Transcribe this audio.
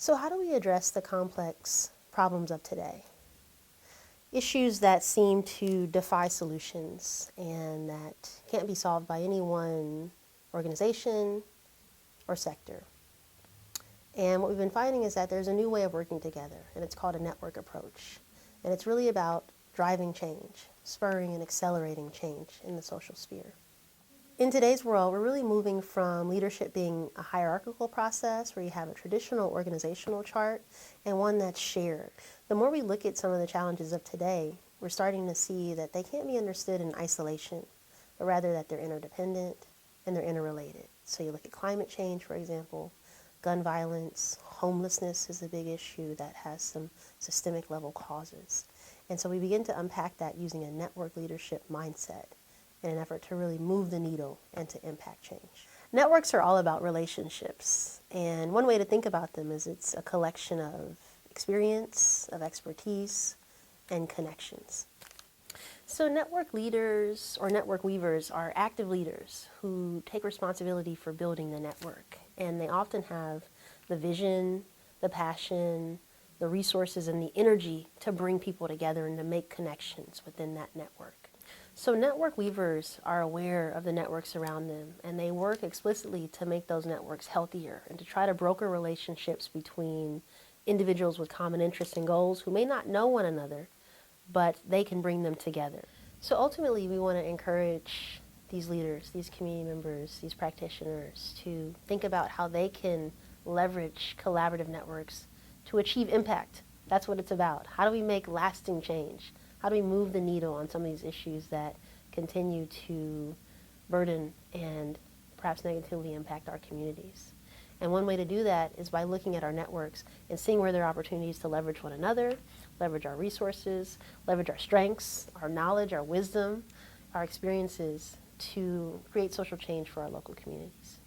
So how do we address the complex problems of today? Issues that seem to defy solutions and that can't be solved by any one organization or sector. And what we've been finding is that there's a new way of working together, and it's called a network approach. And it's really about driving change, spurring and accelerating change in the social sphere. In today's world, we're really moving from leadership being a hierarchical process where you have a traditional organizational chart and one that's shared. The more we look at some of the challenges of today, we're starting to see that they can't be understood in isolation, but rather that they're interdependent and they're interrelated. So you look at climate change, for example, gun violence, homelessness is a big issue that has some systemic level causes. And so we begin to unpack that using a network leadership mindset in an effort to really move the needle and to impact change. Networks are all about relationships, and one way to think about them is it's a collection of experience, of expertise, and connections. So network leaders or network weavers are active leaders who take responsibility for building the network, and they often have the vision, the passion, the resources, and the energy to bring people together and to make connections within that network. So network weavers are aware of the networks around them, and they work explicitly to make those networks healthier and to try to broker relationships between individuals with common interests and goals who may not know one another, but they can bring them together. So ultimately, we want to encourage these leaders, these community members, these practitioners to think about how they can leverage collaborative networks to achieve impact. That's what it's about. How do we make lasting change? How do we move the needle on some of these issues that continue to burden and perhaps negatively impact our communities? And one way to do that is by looking at our networks and seeing where there are opportunities to leverage one another, leverage our resources, leverage our strengths, our knowledge, our wisdom, our experiences to create social change for our local communities.